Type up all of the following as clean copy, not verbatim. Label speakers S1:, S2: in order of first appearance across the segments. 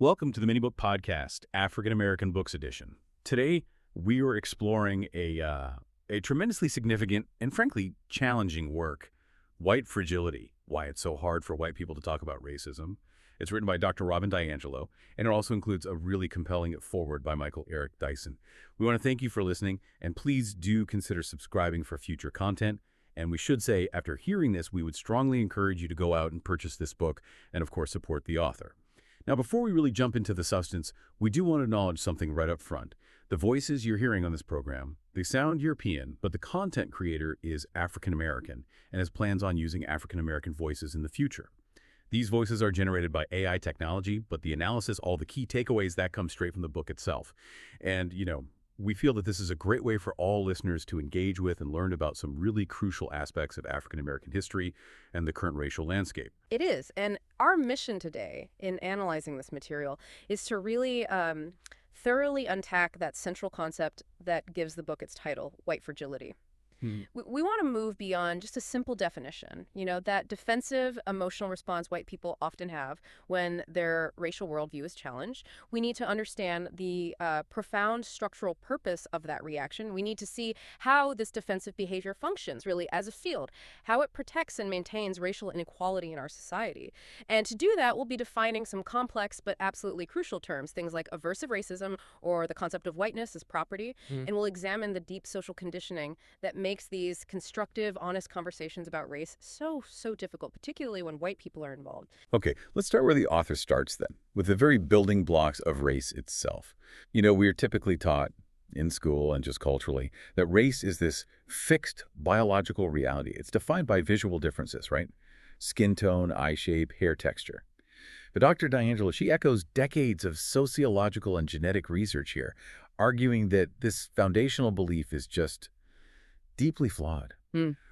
S1: Welcome to the Mini Book Podcast, African American Books Edition. Today, we are exploring a tremendously significant and frankly challenging work, White Fragility, Why It's So Hard for White People to Talk About Racism. It's written by Dr. Robin DiAngelo, and it also includes a really compelling foreword by Michael Eric Dyson. We want to thank you for listening, and please do consider subscribing for future content. And we should say, after hearing this, we would strongly encourage you to go out and purchase this book and, of course, support the author. Now, before we really jump into the substance, we do want to acknowledge something right up front. The voices you're hearing on this program, they sound European, but the content creator is African American and has plans on using African American voices in the future. These voices are generated by AI technology, but the analysis, all the key takeaways, that comes straight from the book itself. And, we feel that this is a great way for all listeners to engage with and learn about some really crucial aspects of African American history and the current racial landscape.
S2: It is. And our mission today in analyzing this material is to really thoroughly unpack that central concept that gives the book its title, White Fragility. We want to move beyond just a simple definition, that defensive emotional response white people often have when their racial worldview is challenged. We need to understand the profound structural purpose of that reaction. We need to see how this defensive behavior functions really as a field, how it protects and maintains racial inequality in our society. And to do that, we'll be defining some complex but absolutely crucial terms, things like aversive racism or the concept of whiteness as property, and we'll examine the deep social conditioning that makes these constructive, honest conversations about race so difficult, particularly when white people are involved.
S1: Okay, let's start where the author starts then, with the very building blocks of race itself. We are typically taught in school and just culturally that race is this fixed biological reality. It's defined by visual differences, right? Skin tone, eye shape, hair texture. But Dr. DiAngelo, she echoes decades of sociological and genetic research here, arguing that this foundational belief is just deeply flawed.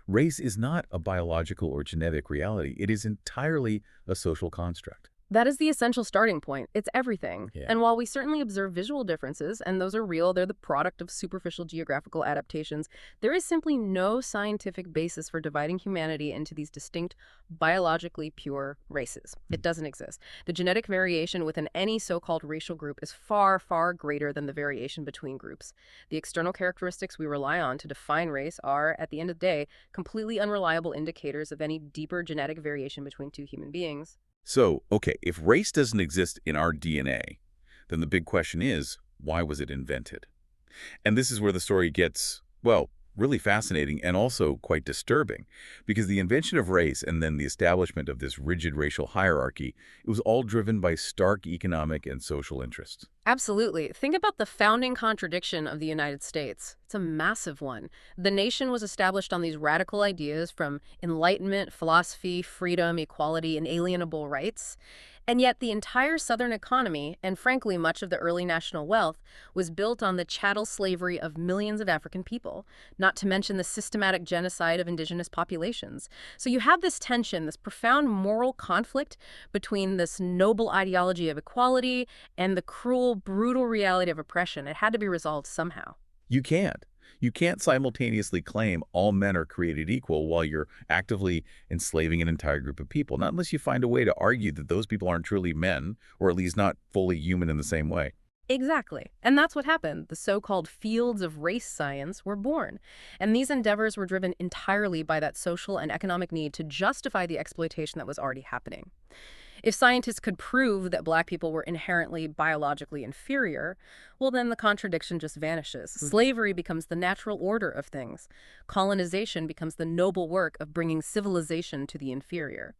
S1: Race is not a biological or genetic reality. It is entirely a social construct.
S2: That is the essential starting point. It's everything.
S1: Yeah.
S2: And while we certainly observe visual differences, and those are real, they're the product of superficial geographical adaptations, there is simply no scientific basis for dividing humanity into these distinct, biologically pure races. It doesn't exist. The genetic variation within any so-called racial group is far, far greater than the variation between groups. The external characteristics we rely on to define race are, at the end of the day, completely unreliable indicators of any deeper genetic variation between two human beings.
S1: So, okay, if race doesn't exist in our DNA, then the big question is, why was it invented? And this is where the story gets, well, really fascinating and also quite disturbing, because the invention of race and then the establishment of this rigid racial hierarchy, it was all driven by stark economic and social interests.
S2: Absolutely. Think about the founding contradiction of the United States. It's a massive one. The nation was established on these radical ideas from Enlightenment, philosophy, freedom, equality, inalienable rights. And yet the entire Southern economy, and frankly much of the early national wealth, was built on the chattel slavery of millions of African people, not to mention the systematic genocide of indigenous populations. So you have this tension, this profound moral conflict between this noble ideology of equality and the cruel, brutal reality of oppression. It had to be resolved somehow.
S1: You can't. You can't simultaneously claim all men are created equal while you're actively enslaving an entire group of people, not unless you find a way to argue that those people aren't truly men, or at least not fully human in the same way.
S2: Exactly. And that's what happened. The so-called fields of race science were born. And these endeavors were driven entirely by that social and economic need to justify the exploitation that was already happening. If scientists could prove that Black people were inherently biologically inferior, well, then the contradiction just vanishes. Slavery becomes the natural order of things. Colonization becomes the noble work of bringing civilization to the inferior.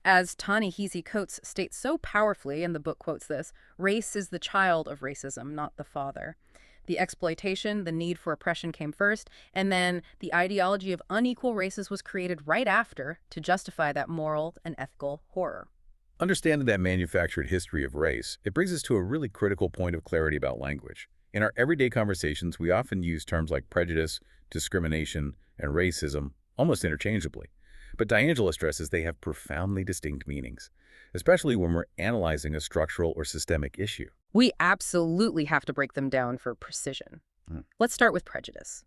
S2: As Ta-Nehisi Coates states so powerfully, and the book quotes this, race is the child of racism, not the father. The exploitation, the need for oppression came first, and then the ideology of unequal races was created right after to justify that moral and ethical horror.
S1: Understanding that manufactured history of race, it brings us to a really critical point of clarity about language. In our everyday conversations, we often use terms like prejudice, discrimination, and racism almost interchangeably. But DiAngelo stresses they have profoundly distinct meanings, especially when we're analyzing a structural or systemic issue.
S2: We absolutely have to break them down for precision. Let's start with prejudice.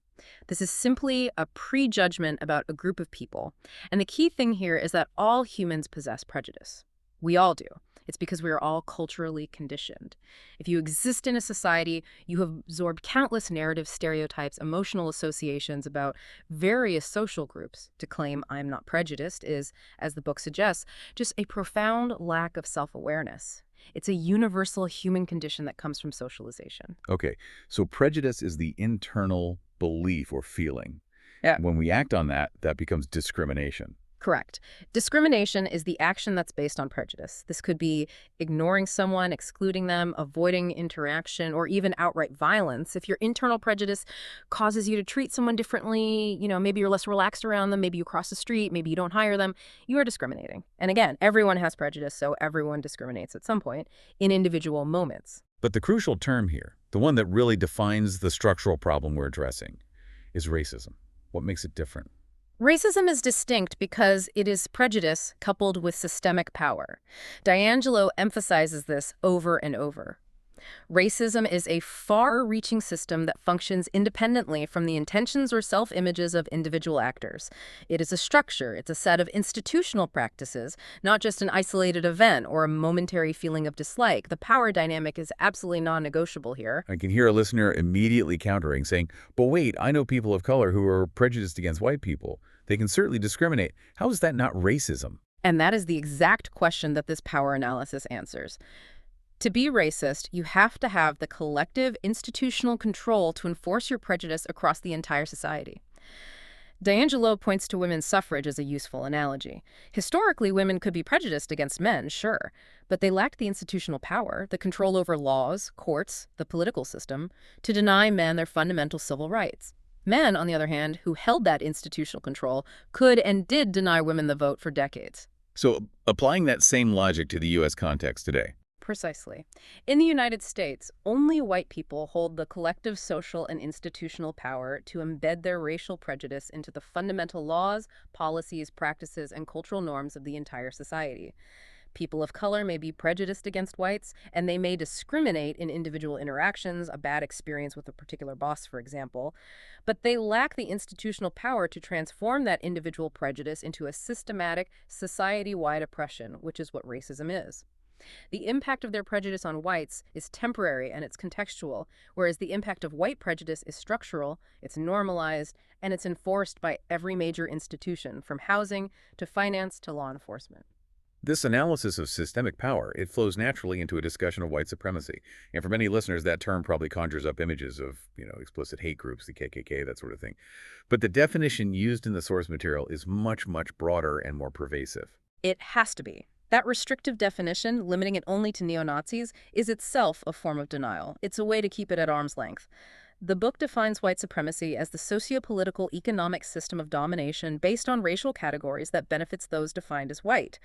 S2: This is simply a prejudgment about a group of people. And the key thing here is that all humans possess prejudice. We all do. It's because we are all culturally conditioned. If you exist in a society, you have absorbed countless narrative stereotypes, emotional associations about various social groups. To claim I'm not prejudiced is, as the book suggests, just a profound lack of self-awareness. It's a universal human condition that comes from socialization.
S1: Okay, so prejudice is the internal belief or feeling.
S2: Yeah.
S1: When we act on that, that becomes discrimination.
S2: Correct. Discrimination is the action that's based on prejudice. This could be ignoring someone, excluding them, avoiding interaction, or even outright violence. If your internal prejudice causes you to treat someone differently, maybe you're less relaxed around them, maybe you cross the street, maybe you don't hire them, you are discriminating. And again, everyone has prejudice, so everyone discriminates at some point in individual moments.
S1: But the crucial term here, the one that really defines the structural problem we're addressing, is racism. What makes it different?
S2: Racism is distinct because it is prejudice coupled with systemic power. DiAngelo emphasizes this over and over. Racism is a far-reaching system that functions independently from the intentions or self-images of individual actors. It is a structure, it's a set of institutional practices, not just an isolated event or a momentary feeling of dislike. The power dynamic is absolutely non-negotiable here.
S1: I can hear a listener immediately countering, saying, but wait, I know people of color who are prejudiced against white people. They can certainly discriminate. How is that not racism?
S2: And that is the exact question that this power analysis answers. To be racist, you have to have the collective institutional control to enforce your prejudice across the entire society. DiAngelo points to women's suffrage as a useful analogy. Historically, women could be prejudiced against men, sure, but they lacked the institutional power, the control over laws, courts, the political system, to deny men their fundamental civil rights. Men, on the other hand, who held that institutional control, could and did deny women the vote for decades.
S1: So applying that same logic to the U.S. context today.
S2: Precisely. In the United States, only white people hold the collective social and institutional power to embed their racial prejudice into the fundamental laws, policies, practices, and cultural norms of the entire society. People of color may be prejudiced against whites, and they may discriminate in individual interactions, a bad experience with a particular boss, for example, but they lack the institutional power to transform that individual prejudice into a systematic, society-wide oppression, which is what racism is. The impact of their prejudice on whites is temporary and it's contextual, whereas the impact of white prejudice is structural, it's normalized, and it's enforced by every major institution, from housing to finance to law enforcement.
S1: This analysis of systemic power, it flows naturally into a discussion of white supremacy. And for many listeners, that term probably conjures up images of, explicit hate groups, the KKK, that sort of thing. But the definition used in the source material is much, much broader and more pervasive.
S2: It has to be. That restrictive definition, limiting it only to neo-Nazis, is itself a form of denial. It's a way to keep it at arm's length. The book defines white supremacy as the socio-political economic system of domination based on racial categories that benefits those defined as white.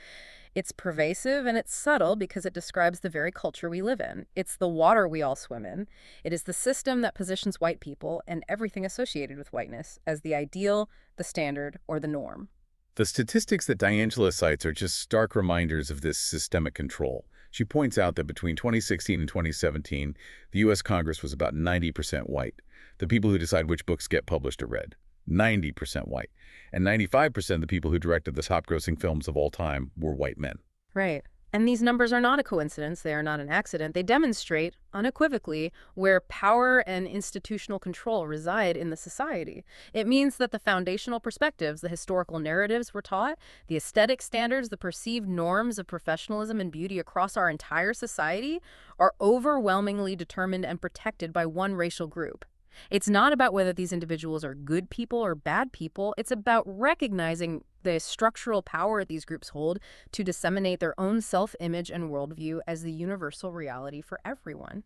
S2: It's pervasive and it's subtle because it describes the very culture we live in. It's the water we all swim in. It is the system that positions white people and everything associated with whiteness as the ideal, the standard, or the norm.
S1: The statistics that DiAngelo cites are just stark reminders of this systemic control. She points out that between 2016 and 2017, the U.S. Congress was about 90% white. The people who decide which books get published or read, 90% white. And 95% of the people who directed the top-grossing films of all time were white men.
S2: Right. And these numbers are not a coincidence. They are not an accident. They demonstrate, unequivocally, where power and institutional control reside in the society. It means that the foundational perspectives, the historical narratives we're taught, the aesthetic standards, the perceived norms of professionalism and beauty across our entire society are overwhelmingly determined and protected by one racial group. It's not about whether these individuals are good people or bad people. It's about recognizing the structural power these groups hold to disseminate their own self-image and worldview as the universal reality for everyone.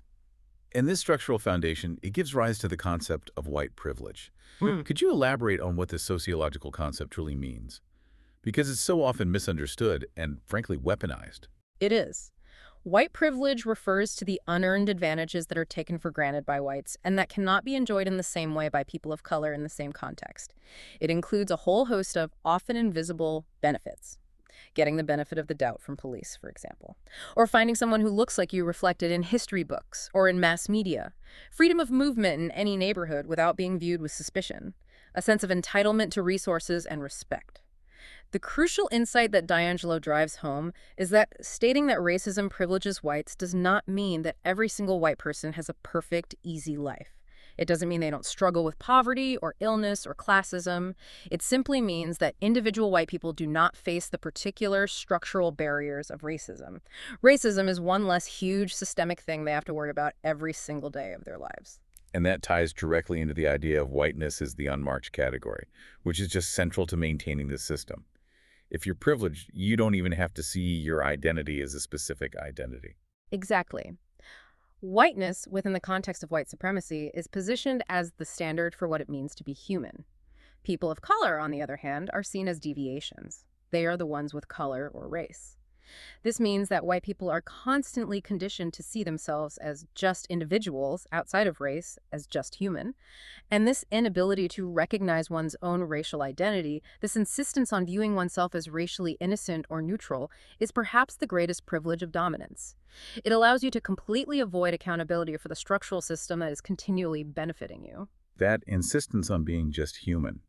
S1: And this structural foundation, it gives rise to the concept of white privilege. Could you elaborate on what this sociological concept truly means? Because it's so often misunderstood and, frankly, weaponized.
S2: It is. White privilege refers to the unearned advantages that are taken for granted by whites and that cannot be enjoyed in the same way by people of color in the same context. It includes a whole host of often invisible benefits. Getting the benefit of the doubt from police, for example. Or finding someone who looks like you reflected in history books or in mass media. Freedom of movement in any neighborhood without being viewed with suspicion. A sense of entitlement to resources and respect. The crucial insight that DiAngelo drives home is that stating that racism privileges whites does not mean that every single white person has a perfect, easy life. It doesn't mean they don't struggle with poverty or illness or classism. It simply means that individual white people do not face the particular structural barriers of racism. Racism is one less huge systemic thing they have to worry about every single day of their lives.
S1: And that ties directly into the idea of whiteness as the unmarked category, which is just central to maintaining the system. If you're privileged, you don't even have to see your identity as a specific identity.
S2: Exactly. Whiteness, within the context of white supremacy, is positioned as the standard for what it means to be human. People of color, on the other hand, are seen as deviations. They are the ones with color or race. This means that white people are constantly conditioned to see themselves as just individuals outside of race, as just human. And this inability to recognize one's own racial identity, this insistence on viewing oneself as racially innocent or neutral, is perhaps the greatest privilege of dominance. It allows you to completely avoid accountability for the structural system that is continually benefiting you.
S1: That insistence on being just human.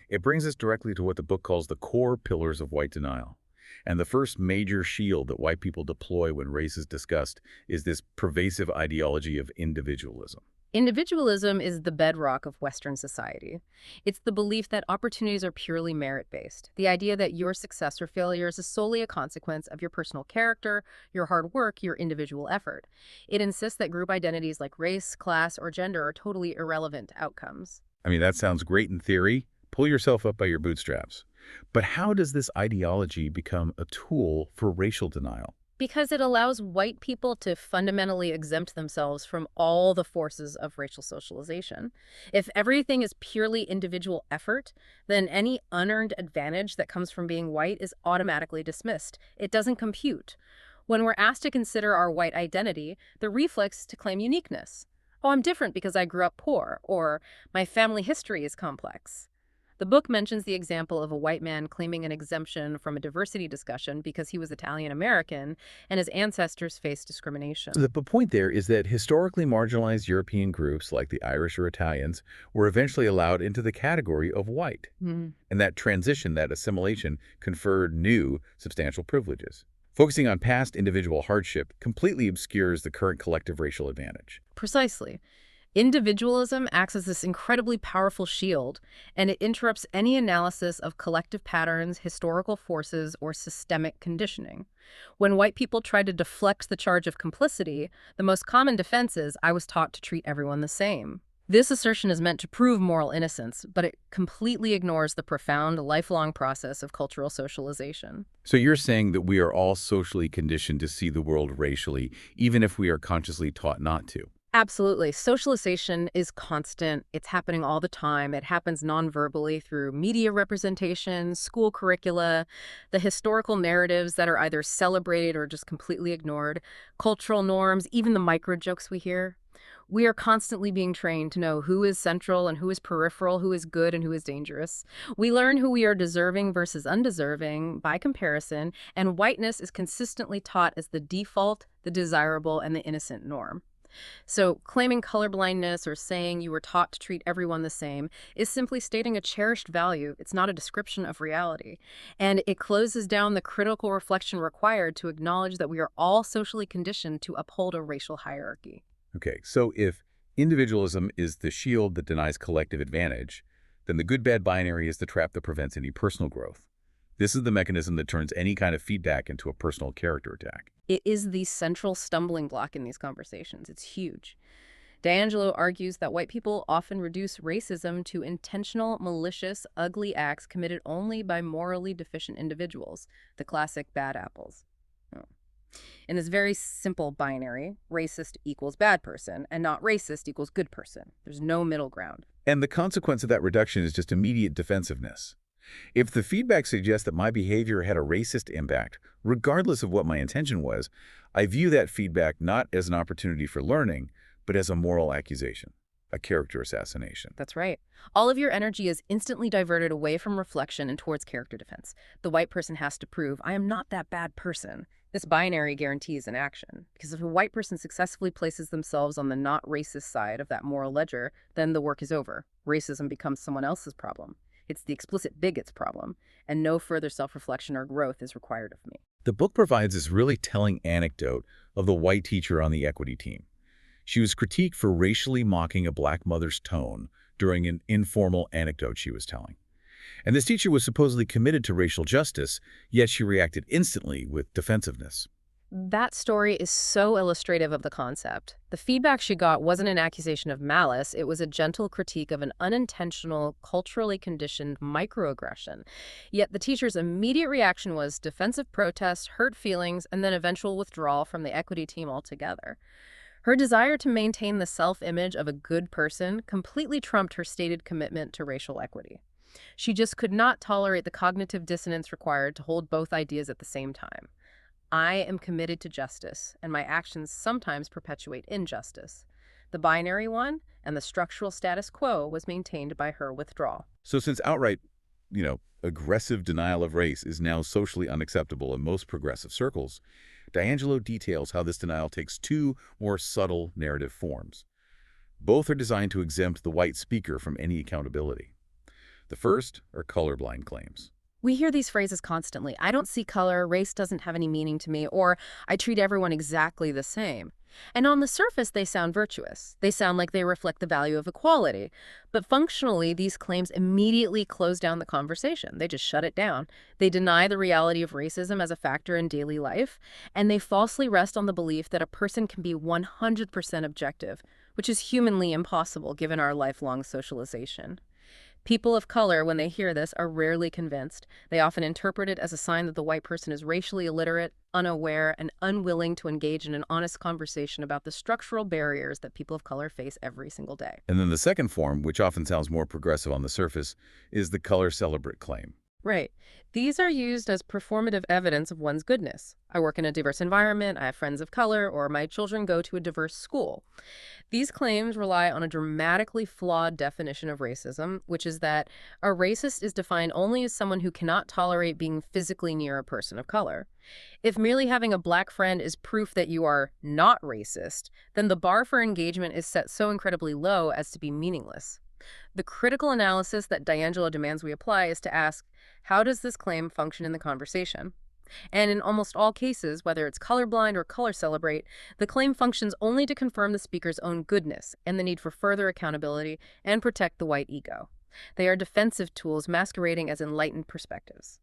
S1: It brings us directly to what the book calls the core pillars of white denial. And the first major shield that white people deploy when race is discussed is this pervasive ideology of individualism.
S2: Individualism is the bedrock of Western society. It's the belief that opportunities are purely merit-based, the idea that your success or failures is solely a consequence of your personal character, your hard work, your individual effort. It insists that group identities like race, class, or gender are totally irrelevant outcomes.
S1: I mean, that sounds great in theory. Pull yourself up by your bootstraps. But how does this ideology become a tool for racial denial?
S2: Because it allows white people to fundamentally exempt themselves from all the forces of racial socialization. If everything is purely individual effort, then any unearned advantage that comes from being white is automatically dismissed. It doesn't compute. When we're asked to consider our white identity, the reflex is to claim uniqueness. Oh, I'm different because I grew up poor, or my family history is complex. The book mentions the example of a white man claiming an exemption from a diversity discussion because he was Italian-American and his ancestors faced discrimination.
S1: The point there is that historically marginalized European groups like the Irish or Italians were eventually allowed into the category of white. And that transition, that assimilation, conferred new, substantial privileges. Focusing on past individual hardship completely obscures the current collective racial advantage.
S2: Precisely. Individualism acts as this incredibly powerful shield, and it interrupts any analysis of collective patterns, historical forces, or systemic conditioning. When white people try to deflect the charge of complicity, the most common defense is, I was taught to treat everyone the same. This assertion is meant to prove moral innocence, but it completely ignores the profound, lifelong process of cultural socialization.
S1: So you're saying that we are all socially conditioned to see the world racially, even if we are consciously taught not to?
S2: Absolutely. Socialization is constant. It's happening all the time. It happens non-verbally through media representation, school curricula, the historical narratives that are either celebrated or just completely ignored, cultural norms, even the micro jokes we hear. We are constantly being trained to know who is central and who is peripheral, who is good and who is dangerous. We learn who we are deserving versus undeserving by comparison, and whiteness is consistently taught as the default, the desirable, and the innocent norm. So claiming colorblindness or saying you were taught to treat everyone the same is simply stating a cherished value. It's not a description of reality. And it closes down the critical reflection required to acknowledge that we are all socially conditioned to uphold a racial hierarchy.
S1: Okay, so if individualism is the shield that denies collective advantage, then the good-bad binary is the trap that prevents any personal growth. This is the mechanism that turns any kind of feedback into a personal character attack.
S2: It is the central stumbling block in these conversations. It's huge. DiAngelo argues that white people often reduce racism to intentional, malicious, ugly acts committed only by morally deficient individuals, the classic bad apples. In this very simple binary, racist equals bad person, and not racist equals good person. There's no middle ground.
S1: And the consequence of that reduction is just immediate defensiveness. If the feedback suggests that my behavior had a racist impact, regardless of what my intention was, I view that feedback not as an opportunity for learning, but as a moral accusation, a character assassination.
S2: That's right. All of your energy is instantly diverted away from reflection and towards character defense. The white person has to prove, I am not that bad person. This binary guarantees an action, because if a white person successfully places themselves on the not racist side of that moral ledger, then the work is over. Racism becomes someone else's problem. It's the explicit bigot's problem, and no further self-reflection or growth is required of me.
S1: The book provides this really telling anecdote of the white teacher on the equity team. She was critiqued for racially mocking a black mother's tone during an informal anecdote she was telling. And this teacher was supposedly committed to racial justice, yet she reacted instantly with defensiveness.
S2: That story is so illustrative of the concept. The feedback she got wasn't an accusation of malice, it was a gentle critique of an unintentional, culturally conditioned microaggression. Yet the teacher's immediate reaction was defensive protest, hurt feelings, and then eventual withdrawal from the equity team altogether. Her desire to maintain the self-image of a good person completely trumped her stated commitment to racial equity. She just could not tolerate the cognitive dissonance required to hold both ideas at the same time. I am committed to justice, and my actions sometimes perpetuate injustice. The binary one and the structural status quo was maintained by her withdrawal.
S1: So since outright, aggressive denial of race is now socially unacceptable in most progressive circles, DiAngelo details how this denial takes two more subtle narrative forms. Both are designed to exempt the white speaker from any accountability. The first are colorblind claims.
S2: We hear these phrases constantly. I don't see color, race doesn't have any meaning to me, or I treat everyone exactly the same. And on the surface, they sound virtuous. They sound like they reflect the value of equality. But functionally, these claims immediately close down the conversation. They just shut it down. They deny the reality of racism as a factor in daily life, and they falsely rest on the belief that a person can be 100% objective, which is humanly impossible given our lifelong socialization. People of color, when they hear this, are rarely convinced. They often interpret it as a sign that the white person is racially illiterate, unaware, and unwilling to engage in an honest conversation about the structural barriers that people of color face every single day.
S1: And then the second form, which often sounds more progressive on the surface, is the color celebrate claim.
S2: Right. These are used as performative evidence of one's goodness. I work in a diverse environment, I have friends of color, or my children go to a diverse school. These claims rely on a dramatically flawed definition of racism, which is that a racist is defined only as someone who cannot tolerate being physically near a person of color. If merely having a black friend is proof that you are not racist, then the bar for engagement is set so incredibly low as to be meaningless. The critical analysis that DiAngelo demands we apply is to ask, how does this claim function in the conversation? And in almost all cases, whether it's colorblind or color celebrate, the claim functions only to confirm the speaker's own goodness and the need for further accountability and protect the white ego. They are defensive tools masquerading as enlightened perspectives.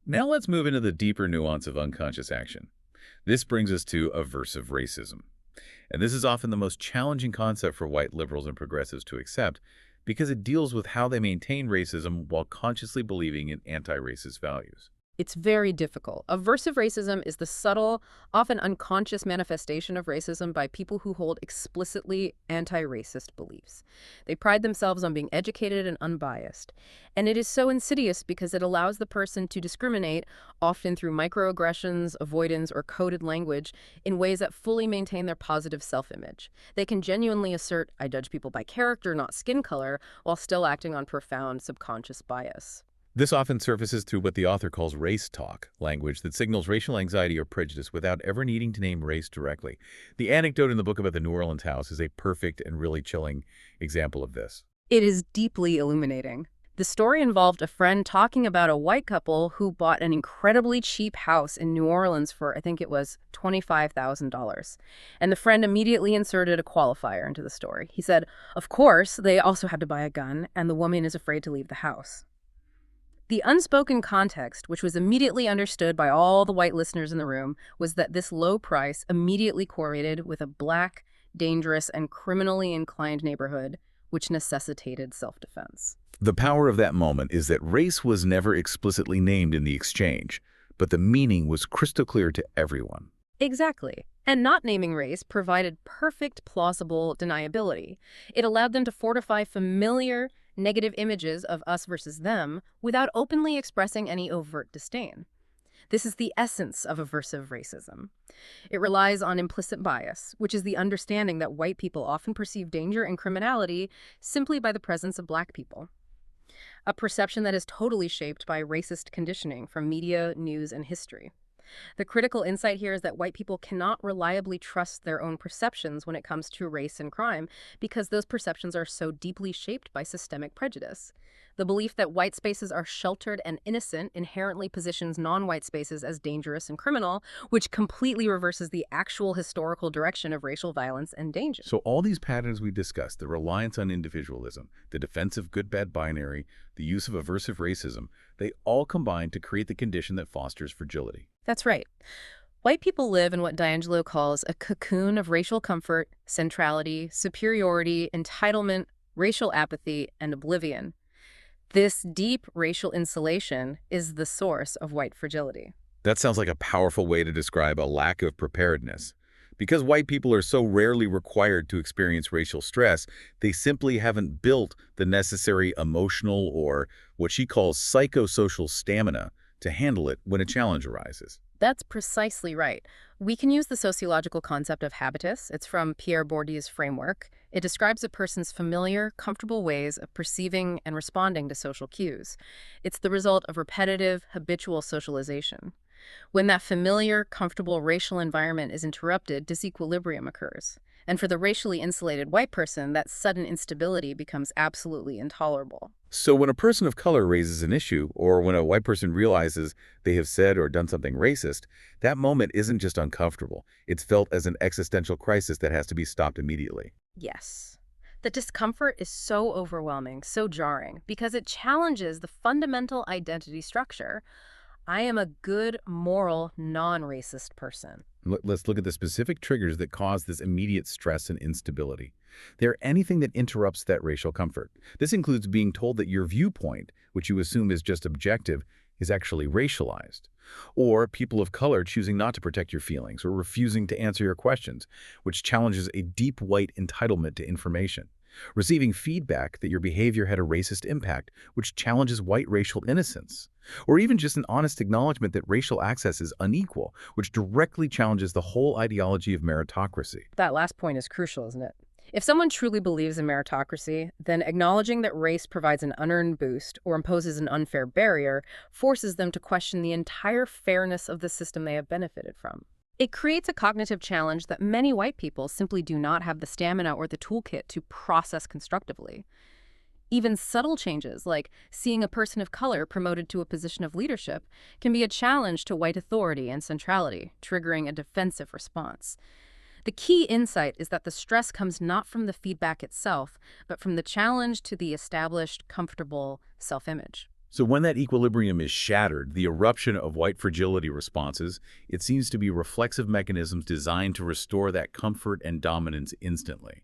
S1: Now let's move into the deeper nuance of unconscious action. This brings us to aversive racism. And this is often the most challenging concept for white liberals and progressives to accept, because it deals with how they maintain racism while consciously believing in anti-racist values.
S2: It's very difficult. Aversive racism is the subtle, often unconscious manifestation of racism by people who hold explicitly anti-racist beliefs. They pride themselves on being educated and unbiased. And it is so insidious because it allows the person to discriminate, often through microaggressions, avoidance, or coded language, in ways that fully maintain their positive self-image. They can genuinely assert, I judge people by character, not skin color, while still acting on profound subconscious bias.
S1: This often surfaces through what the author calls race talk, language that signals racial anxiety or prejudice without ever needing to name race directly. The anecdote in the book about the New Orleans house is a perfect and really chilling example of this.
S2: It is deeply illuminating. The story involved a friend talking about a white couple who bought an incredibly cheap house in New Orleans for, I think it was $25,000. And the friend immediately inserted a qualifier into the story. He said, of course, they also had to buy a gun, and the woman is afraid to leave the house. The unspoken context, which was immediately understood by all the white listeners in the room, was that this low price immediately correlated with a black, dangerous, and criminally inclined neighborhood, which necessitated self-defense.
S1: The power of that moment is that race was never explicitly named in the exchange, but the meaning was crystal clear to everyone.
S2: Exactly. And not naming race provided perfect, plausible deniability. It allowed them to fortify familiar, negative images of us versus them without openly expressing any overt disdain. This is the essence of aversive racism. It relies on implicit bias, which is the understanding that white people often perceive danger and criminality simply by the presence of black people. A perception that is totally shaped by racist conditioning from media, news, and history. The critical insight here is that white people cannot reliably trust their own perceptions when it comes to race and crime because those perceptions are so deeply shaped by systemic prejudice. The belief that white spaces are sheltered and innocent inherently positions non-white spaces as dangerous and criminal, which completely reverses the actual historical direction of racial violence and danger.
S1: So all these patterns we discussed, the reliance on individualism, the defensive good-bad binary, the use of aversive racism, they all combine to create the condition that fosters fragility.
S2: That's right. White people live in what DiAngelo calls a cocoon of racial comfort, centrality, superiority, entitlement, racial apathy, and oblivion. This deep racial insulation is the source of white fragility.
S1: That sounds like a powerful way to describe a lack of preparedness. Because white people are so rarely required to experience racial stress, they simply haven't built the necessary emotional or what she calls psychosocial stamina to handle it when a challenge arises.
S2: That's precisely right. We can use the sociological concept of habitus. It's from Pierre Bourdieu's framework. It describes a person's familiar, comfortable ways of perceiving and responding to social cues. It's the result of repetitive, habitual socialization. When that familiar, comfortable racial environment is interrupted, disequilibrium occurs. And for the racially insulated white person, that sudden instability becomes absolutely intolerable.
S1: So when a person of color raises an issue, or when a white person realizes they have said or done something racist, that moment isn't just uncomfortable. It's felt as an existential crisis that has to be stopped immediately.
S2: Yes. The discomfort is so overwhelming, so jarring, because it challenges the fundamental identity structure. I am a good, moral, non-racist person.
S1: Let's look at the specific triggers that cause this immediate stress and instability. They're anything that interrupts that racial comfort. This includes being told that your viewpoint, which you assume is just objective, is actually racialized. Or people of color choosing not to protect your feelings or refusing to answer your questions, which challenges a deep white entitlement to information. Receiving feedback that your behavior had a racist impact, which challenges white racial innocence. Or even just an honest acknowledgement that racial access is unequal, which directly challenges the whole ideology of meritocracy.
S2: That last point is crucial, isn't it? If someone truly believes in meritocracy, then acknowledging that race provides an unearned boost or imposes an unfair barrier forces them to question the entire fairness of the system they have benefited from. It creates a cognitive challenge that many white people simply do not have the stamina or the toolkit to process constructively. Even subtle changes, like seeing a person of color promoted to a position of leadership, can be a challenge to white authority and centrality, triggering a defensive response. The key insight is that the stress comes not from the feedback itself, but from the challenge to the established, comfortable self-image.
S1: So when that equilibrium is shattered, the eruption of white fragility responses, it seems to be reflexive mechanisms designed to restore that comfort and dominance instantly.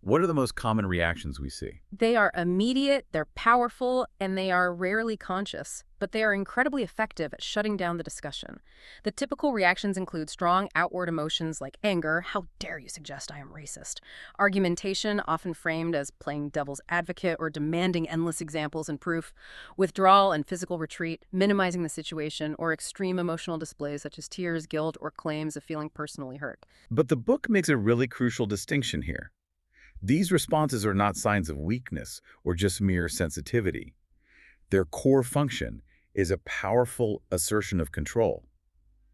S1: What are the most common reactions we see?
S2: They are immediate, they're powerful, and they are rarely conscious, but they are incredibly effective at shutting down the discussion. The typical reactions include strong outward emotions like anger, how dare you suggest I am racist, argumentation, often framed as playing devil's advocate or demanding endless examples and proof, withdrawal and physical retreat, minimizing the situation, or extreme emotional displays such as tears, guilt, or claims of feeling personally hurt.
S1: But the book makes a really crucial distinction here. These responses are not signs of weakness or just mere sensitivity. Their core function is a powerful assertion of control.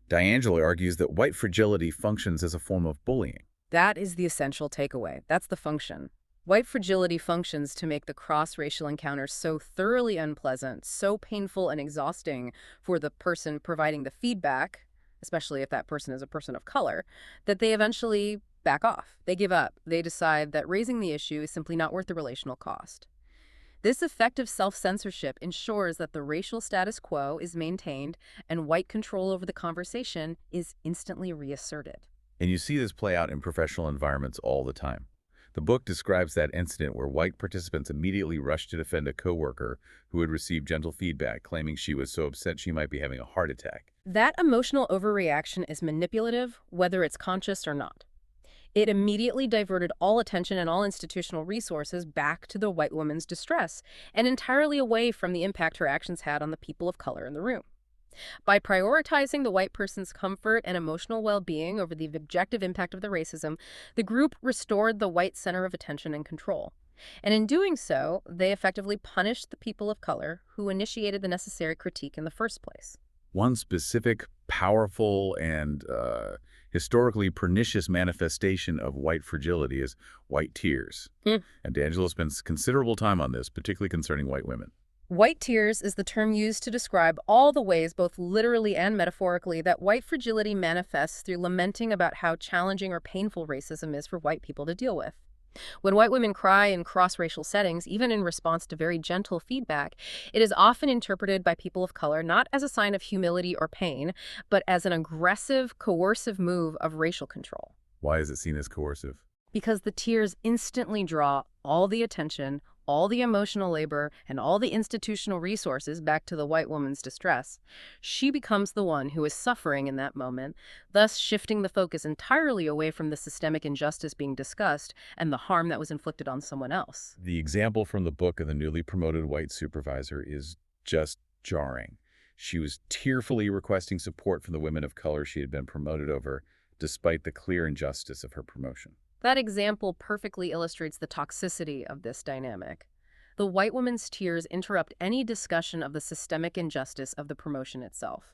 S1: DiAngelo argues that white fragility functions as a form of bullying.
S2: That is the essential takeaway. That's the function. White fragility functions to make the cross-racial encounters so thoroughly unpleasant, so painful and exhausting for the person providing the feedback, especially if that person is a person of color, that they eventually back off. They give up. They decide that raising the issue is simply not worth the relational cost. This effective self-censorship ensures that the racial status quo is maintained and white control over the conversation is instantly reasserted.
S1: And you see this play out in professional environments all the time. The book describes that incident where white participants immediately rushed to defend a coworker who had received gentle feedback, claiming she was so upset she might be having a heart attack.
S2: That emotional overreaction is manipulative, whether it's conscious or not. It immediately diverted all attention and all institutional resources back to the white woman's distress and entirely away from the impact her actions had on the people of color in the room. By prioritizing the white person's comfort and emotional well-being over the objective impact of the racism, the group restored the white center of attention and control. And in doing so, they effectively punished the people of color who initiated the necessary critique in the first place.
S1: One specific, powerful, and historically pernicious manifestation of white fragility is white tears.
S2: Mm.
S1: And DiAngelo spends considerable time on this, particularly concerning white women.
S2: White tears is the term used to describe all the ways, both literally and metaphorically, that white fragility manifests through lamenting about how challenging or painful racism is for white people to deal with. When white women cry in cross-racial settings, even in response to very gentle feedback, it is often interpreted by people of color not as a sign of humility or pain, but as an aggressive, coercive move of racial control.
S1: Why is it seen as coercive?
S2: Because the tears instantly draw all the attention, all the emotional labor, and all the institutional resources back to the white woman's distress. She becomes the one who is suffering in that moment, thus shifting the focus entirely away from the systemic injustice being discussed and the harm that was inflicted on someone else.
S1: The example from the book of the newly promoted white supervisor is just jarring. She was tearfully requesting support from the women of color she had been promoted over, despite the clear injustice of her promotion.
S2: That example perfectly illustrates the toxicity of this dynamic. The white woman's tears interrupt any discussion of the systemic injustice of the promotion itself.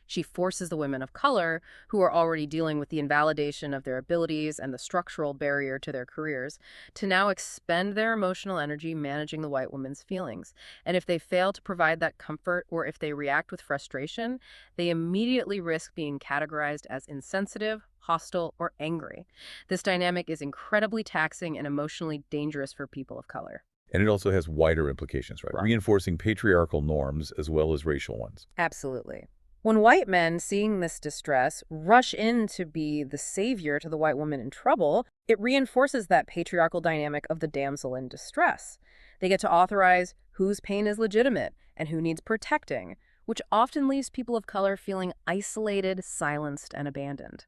S2: She forces the women of color, who are already dealing with the invalidation of their abilities and the structural barrier to their careers, to now expend their emotional energy managing the white woman's feelings. And if they fail to provide that comfort, or if they react with frustration, they immediately risk being categorized as insensitive, hostile, or angry. This dynamic is incredibly taxing and emotionally dangerous for people of color.
S1: And it also has wider implications, right?
S2: Right.
S1: Reinforcing patriarchal norms as well as racial ones.
S2: Absolutely. When white men, seeing this distress, rush in to be the savior to the white woman in trouble, it reinforces that patriarchal dynamic of the damsel in distress. They get to authorize whose pain is legitimate and who needs protecting, which often leaves people of color feeling isolated, silenced, and abandoned.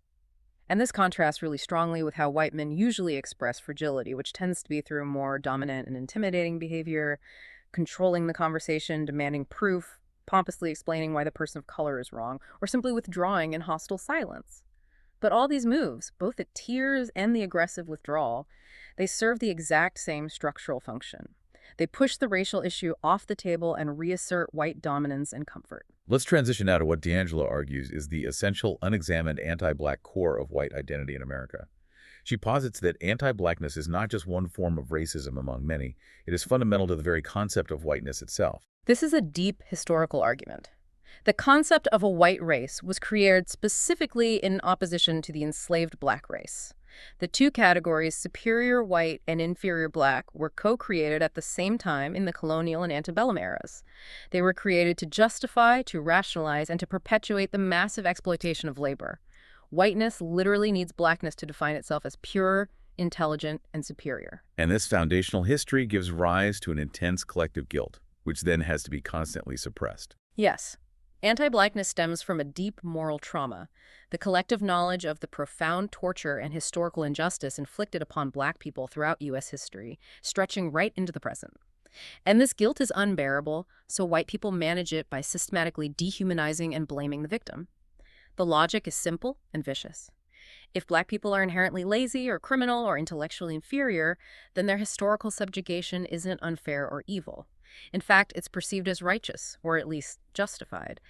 S2: And this contrasts really strongly with how white men usually express fragility, which tends to be through more dominant and intimidating behavior, controlling the conversation, demanding proof, pompously explaining why the person of color is wrong, or simply withdrawing in hostile silence. But all these moves, both the tears and the aggressive withdrawal, they serve the exact same structural function. They push the racial issue off the table and reassert white dominance and comfort.
S1: Let's transition now to what DiAngelo argues is the essential, unexamined anti-Black core of white identity in America. She posits that anti-Blackness is not just one form of racism among many. It is fundamental to the very concept of whiteness itself.
S2: This is a deep historical argument. The concept of a white race was created specifically in opposition to the enslaved black race. The two categories, superior white and inferior black, were co-created at the same time in the colonial and antebellum eras. They were created to justify, to rationalize, and to perpetuate the massive exploitation of labor. Whiteness literally needs blackness to define itself as pure, intelligent, and superior.
S1: And this foundational history gives rise to an intense collective guilt, which then has to be constantly suppressed.
S2: Yes. Anti-Blackness stems from a deep moral trauma, the collective knowledge of the profound torture and historical injustice inflicted upon Black people throughout U.S. history, stretching right into the present. And this guilt is unbearable, so white people manage it by systematically dehumanizing and blaming the victim. The logic is simple and vicious. If Black people are inherently lazy or criminal or intellectually inferior, then their historical subjugation isn't unfair or evil. In fact, it's perceived as righteous, or at least justified.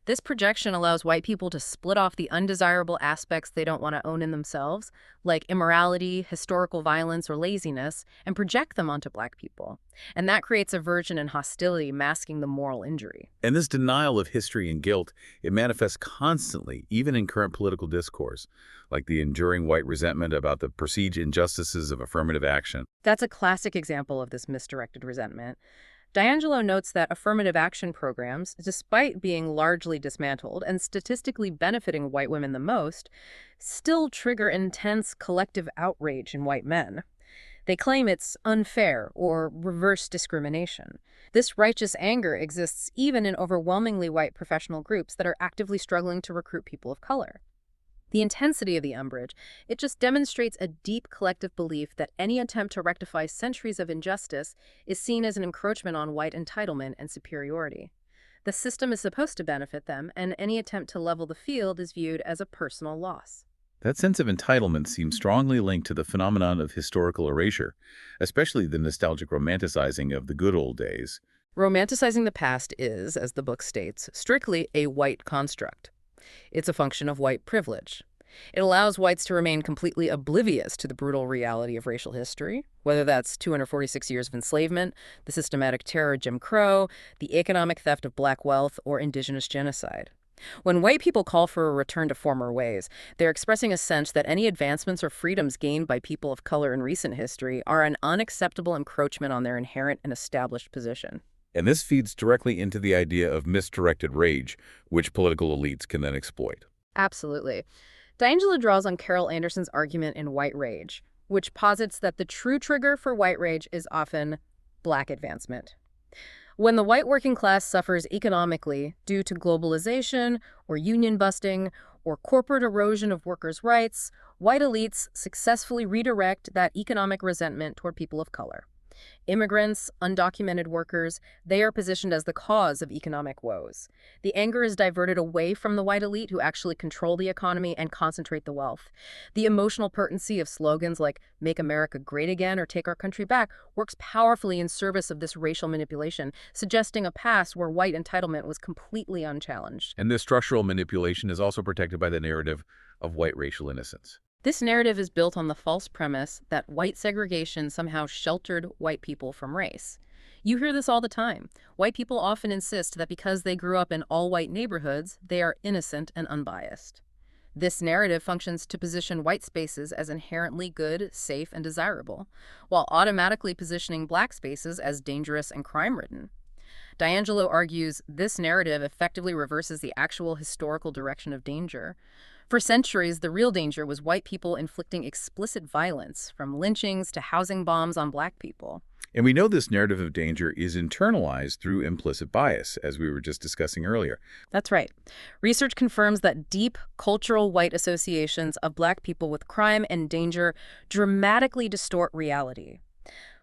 S2: This projection allows white people to split off the undesirable aspects they don't want to own in themselves, like immorality, historical violence, or laziness, and project them onto Black people. And that creates aversion and hostility, masking the moral injury.
S1: And this denial of history and guilt, it manifests constantly, even in current political discourse, like the enduring white resentment about the perceived injustices of affirmative action.
S2: That's a classic example of this misdirected resentment. DiAngelo notes that affirmative action programs, despite being largely dismantled and statistically benefiting white women the most, still trigger intense collective outrage in white men. They claim it's unfair or reverse discrimination. This righteous anger exists even in overwhelmingly white professional groups that are actively struggling to recruit people of color. The intensity of the umbrage, it just demonstrates a deep collective belief that any attempt to rectify centuries of injustice is seen as an encroachment on white entitlement and superiority. The system is supposed to benefit them, and any attempt to level the field is viewed as a personal loss.
S1: That sense of entitlement seems strongly linked to the phenomenon of historical erasure, especially the nostalgic romanticizing of the good old days.
S2: Romanticizing the past is, as the book states, strictly a white construct. It's a function of white privilege. It allows whites to remain completely oblivious to the brutal reality of racial history, whether that's 246 years of enslavement, the systematic terror of Jim Crow, the economic theft of black wealth, or indigenous genocide. When white people call for a return to former ways, they're expressing a sense that any advancements or freedoms gained by people of color in recent history are an unacceptable encroachment on their inherent and established position.
S1: And this feeds directly into the idea of misdirected rage, which political elites can then exploit.
S2: Absolutely. DiAngelo draws on Carol Anderson's argument in White Rage, which posits that the true trigger for white rage is often black advancement. When the white working class suffers economically due to globalization or union busting or corporate erosion of workers' rights, white elites successfully redirect that economic resentment toward people of color. Immigrants, undocumented workers, they are positioned as the cause of economic woes. The anger is diverted away from the white elite who actually control the economy and concentrate the wealth. The emotional potency of slogans like "Make America Great Again" or "Take Our Country Back" works powerfully in service of this racial manipulation, suggesting a past where white entitlement was completely unchallenged.
S1: And this structural manipulation is also protected by the narrative of white racial innocence.
S2: This narrative is built on the false premise that white segregation somehow sheltered white people from race. You hear this all the time. White people often insist that because they grew up in all-white neighborhoods, they are innocent and unbiased. This narrative functions to position white spaces as inherently good, safe, and desirable, while automatically positioning black spaces as dangerous and crime-ridden. DiAngelo argues this narrative effectively reverses the actual historical direction of danger. For centuries, the real danger was white people inflicting explicit violence, from lynchings to housing bombs on black people.
S1: And we know this narrative of danger is internalized through implicit bias, as we were just discussing earlier.
S2: That's right. Research confirms that deep cultural white associations of black people with crime and danger dramatically distort reality.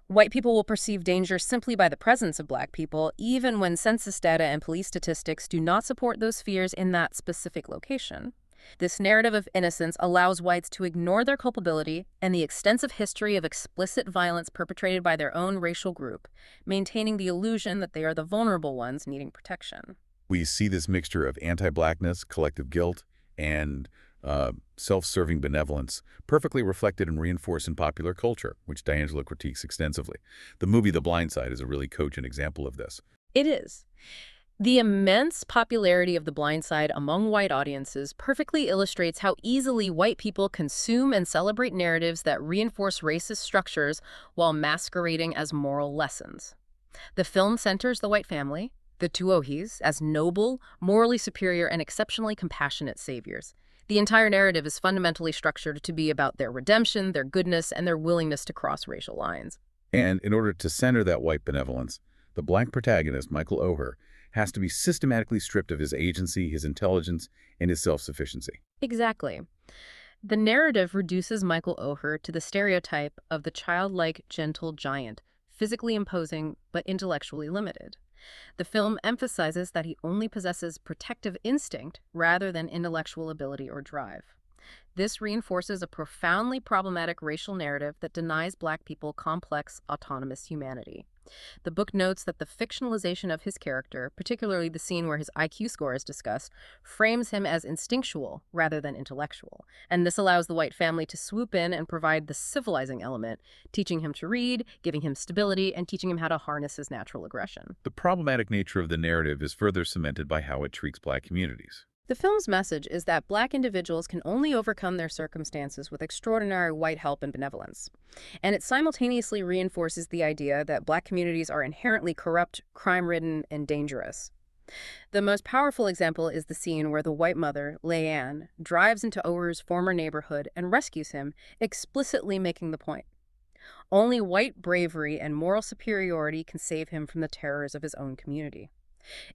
S2: White people will perceive danger simply by the presence of black people, even when census data and police statistics do not support those fears in that specific location. This narrative of innocence allows whites to ignore their culpability and the extensive history of explicit violence perpetrated by their own racial group, maintaining the illusion that they are the vulnerable ones needing protection.
S1: We see this mixture of anti-blackness, collective guilt, and self-serving benevolence perfectly reflected and reinforced in popular culture, which DiAngelo critiques extensively. The movie The Blind Side is a really cogent example of this.
S2: It is. The immense popularity of The Blind Side among white audiences perfectly illustrates how easily white people consume and celebrate narratives that reinforce racist structures while masquerading as moral lessons. The film centers the white family, the Tuohis, as noble, morally superior, and exceptionally compassionate saviors. The entire narrative is fundamentally structured to be about their redemption, their goodness, and their willingness to cross racial lines.
S1: And in order to center that white benevolence, the black protagonist, Michael Oher, has to be systematically stripped of his agency, his intelligence, and his self-sufficiency.
S2: Exactly. The narrative reduces Michael Oher to the stereotype of the childlike, gentle giant, physically imposing but intellectually limited. The film emphasizes that he only possesses protective instinct rather than intellectual ability or drive. This reinforces a profoundly problematic racial narrative that denies black people complex, autonomous humanity. The book notes that the fictionalization of his character, particularly the scene where his IQ score is discussed, frames him as instinctual rather than intellectual. And this allows the white family to swoop in and provide the civilizing element, teaching him to read, giving him stability, and teaching him how to harness his natural aggression.
S1: The problematic nature of the narrative is further cemented by how it treats black communities.
S2: The film's message is that black individuals can only overcome their circumstances with extraordinary white help and benevolence. And it simultaneously reinforces the idea that black communities are inherently corrupt, crime-ridden, and dangerous. The most powerful example is the scene where the white mother, Leanne, drives into Oher's former neighborhood and rescues him, explicitly making the point. Only white bravery and moral superiority can save him from the terrors of his own community.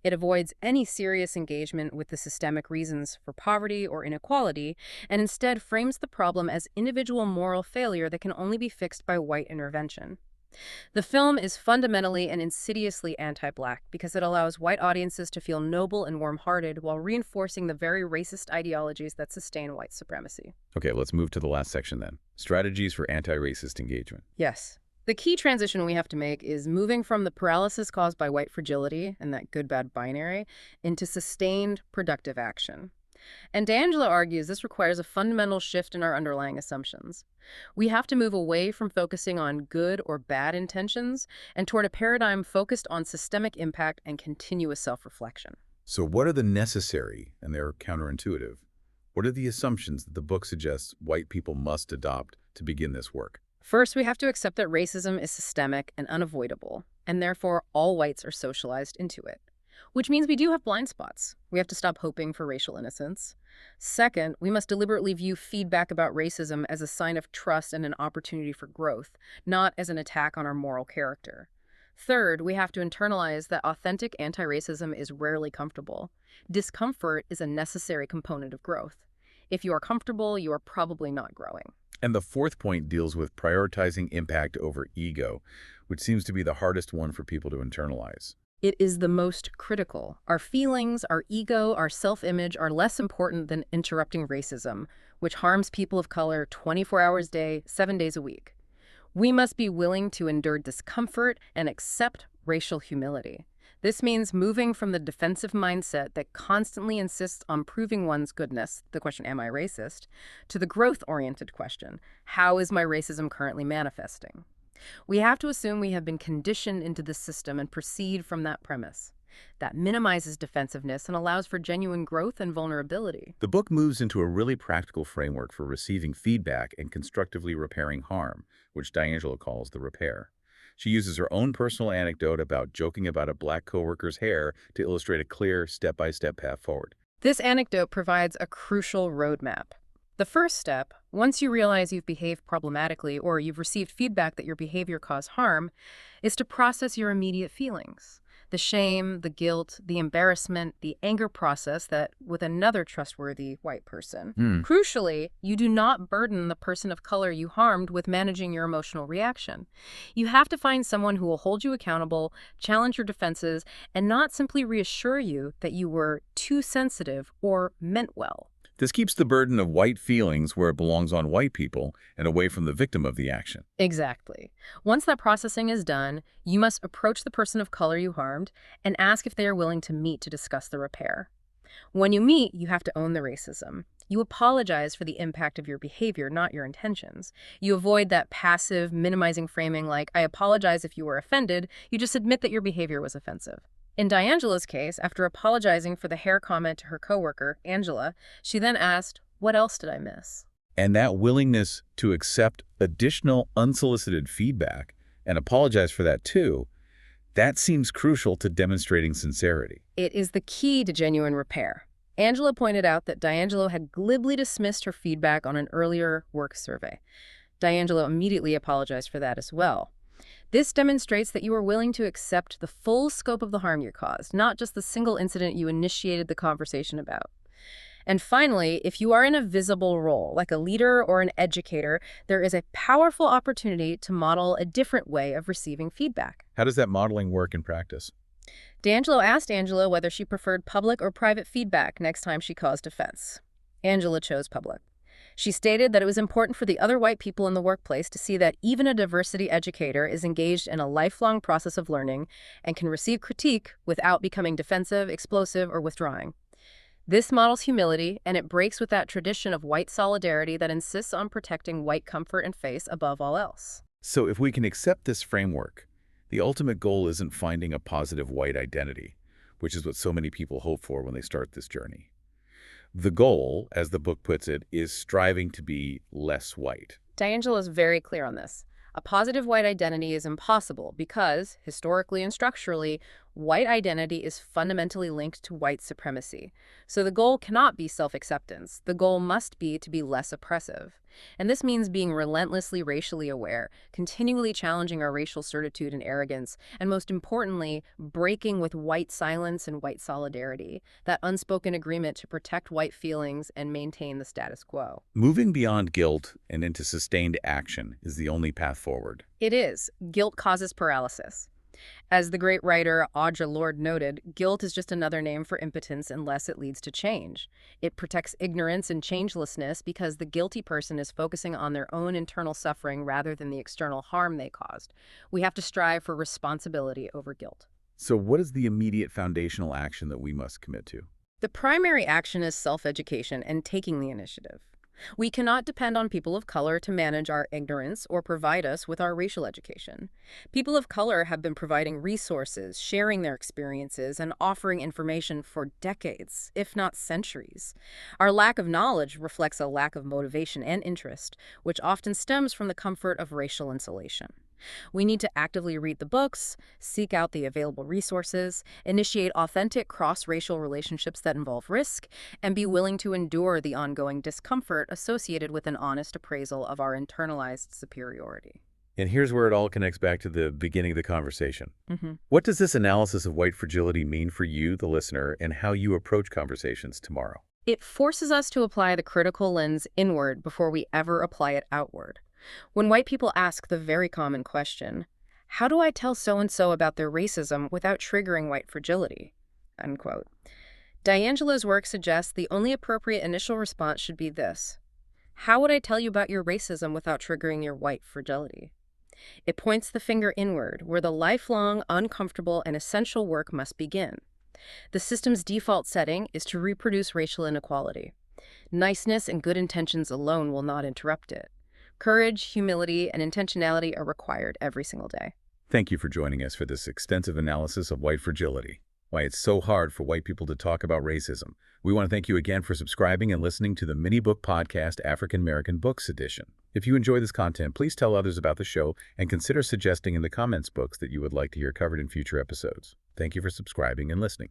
S2: It avoids any serious engagement with the systemic reasons for poverty or inequality, and instead frames the problem as individual moral failure that can only be fixed by white intervention. The film is fundamentally and insidiously anti-black because it allows white audiences to feel noble and warm-hearted while reinforcing the very racist ideologies that sustain white supremacy.
S1: Okay, let's move to the last section then. Strategies for anti-racist engagement.
S2: Yes. The key transition we have to make is moving from the paralysis caused by white fragility and that good-bad binary into sustained productive action. And DiAngelo argues this requires a fundamental shift in our underlying assumptions. We have to move away from focusing on good or bad intentions and toward a paradigm focused on systemic impact and continuous self-reflection.
S1: So what are the necessary, and they're counterintuitive, what are the assumptions that the book suggests white people must adopt to begin this work?
S2: First, we have to accept that racism is systemic and unavoidable, and therefore all whites are socialized into it. Which means we do have blind spots. We have to stop hoping for racial innocence. Second, we must deliberately view feedback about racism as a sign of trust and an opportunity for growth, not as an attack on our moral character. Third, we have to internalize that authentic anti-racism is rarely comfortable. Discomfort is a necessary component of growth. If you are comfortable, you are probably not growing.
S1: And the fourth point deals with prioritizing impact over ego, which seems to be the hardest one for people to internalize.
S2: It is the most critical. Our feelings, our ego, our self-image are less important than interrupting racism, which harms people of color 24 hours a day, 7 days a week. We must be willing to endure discomfort and accept racial humility. This means moving from the defensive mindset that constantly insists on proving one's goodness, the question, am I racist, to the growth-oriented question, how is my racism currently manifesting? We have to assume we have been conditioned into this system and proceed from that premise. That minimizes defensiveness and allows for genuine growth and vulnerability.
S1: The book moves into a really practical framework for receiving feedback and constructively repairing harm, which DiAngelo calls the repair. She uses her own personal anecdote about joking about a black coworker's hair to illustrate a clear, step-by-step path forward.
S2: This anecdote provides a crucial roadmap. The first step, once you realize you've behaved problematically or you've received feedback that your behavior caused harm, is to process your immediate feelings. The shame, the guilt, the embarrassment, the anger process that with another trustworthy white person. Crucially, you do not burden the person of color you harmed with managing your emotional reaction. You have to find someone who will hold you accountable, challenge your defenses, and not simply reassure you that you were too sensitive or meant well.
S1: This keeps the burden of white feelings where it belongs on white people and away from the victim of the action.
S2: Exactly. Once that processing is done, you must approach the person of color you harmed and ask if they are willing to meet to discuss the repair. When you meet, you have to own the racism. You apologize for the impact of your behavior, not your intentions. You avoid that passive, minimizing framing like, I apologize if you were offended. You just admit that your behavior was offensive. In DiAngelo's case, after apologizing for the hair comment to her coworker, Angela, she then asked, what else did I miss?
S1: And that willingness to accept additional unsolicited feedback and apologize for that too, that seems crucial to demonstrating sincerity.
S2: It is the key to genuine repair. Angela pointed out that DiAngelo had glibly dismissed her feedback on an earlier work survey. DiAngelo immediately apologized for that as well. This demonstrates that you are willing to accept the full scope of the harm you caused, not just the single incident you initiated the conversation about. And finally, if you are in a visible role, like a leader or an educator, there is a powerful opportunity to model a different way of receiving feedback.
S1: How does that modeling work in practice?
S2: DiAngelo asked Angela whether she preferred public or private feedback next time she caused offense. Angela chose public. She stated that it was important for the other white people in the workplace to see that even a diversity educator is engaged in a lifelong process of learning and can receive critique without becoming defensive, explosive, or withdrawing. This models humility, and it breaks with that tradition of white solidarity that insists on protecting white comfort and face above all else.
S1: So if we can accept this framework, the ultimate goal isn't finding a positive white identity, which is what so many people hope for when they start this journey. The goal, as the book puts it, is striving to be less white.
S2: DiAngelo is very clear on this. A positive white identity is impossible because, historically and structurally, white identity is fundamentally linked to white supremacy. So the goal cannot be self-acceptance. The goal must be to be less oppressive. And this means being relentlessly racially aware, continually challenging our racial certitude and arrogance, and most importantly, breaking with white silence and white solidarity, that unspoken agreement to protect white feelings and maintain the status quo.
S1: Moving beyond guilt and into sustained action is the only path forward.
S2: It is. Guilt causes paralysis. As the great writer Audre Lorde noted, guilt is just another name for impotence unless it leads to change. It protects ignorance and changelessness because the guilty person is focusing on their own internal suffering rather than the external harm they caused. We have to strive for responsibility over guilt.
S1: So what is the immediate foundational action that we must commit to?
S2: The primary action is self-education and taking the initiative. We cannot depend on people of color to manage our ignorance or provide us with our racial education. People of color have been providing resources, sharing their experiences, and offering information for decades, if not centuries. Our lack of knowledge reflects a lack of motivation and interest, which often stems from the comfort of racial insulation. We need to actively read the books, seek out the available resources, initiate authentic cross-racial relationships that involve risk, and be willing to endure the ongoing discomfort associated with an honest appraisal of our internalized superiority.
S1: And here's where it all connects back to the beginning of the conversation.
S2: Mm-hmm.
S1: What does this analysis of white fragility mean for you, the listener, and how you approach conversations tomorrow?
S2: It forces us to apply the critical lens inward before we ever apply it outward. When white people ask the very common question, how do I tell so-and-so about their racism without triggering white fragility? Unquote. DiAngelo's work suggests the only appropriate initial response should be this: how would I tell you about your racism without triggering your white fragility? It points the finger inward, where the lifelong, uncomfortable, and essential work must begin. The system's default setting is to reproduce racial inequality. Niceness and good intentions alone will not interrupt it. Courage, humility, and intentionality are required every single day.
S1: Thank you for joining us for this extensive analysis of white fragility, why it's so hard for white people to talk about racism. We want to thank you again for subscribing and listening to the mini-book podcast, African American Books Edition. If you enjoy this content, please tell others about the show and consider suggesting in the comments books that you would like to hear covered in future episodes. Thank you for subscribing and listening.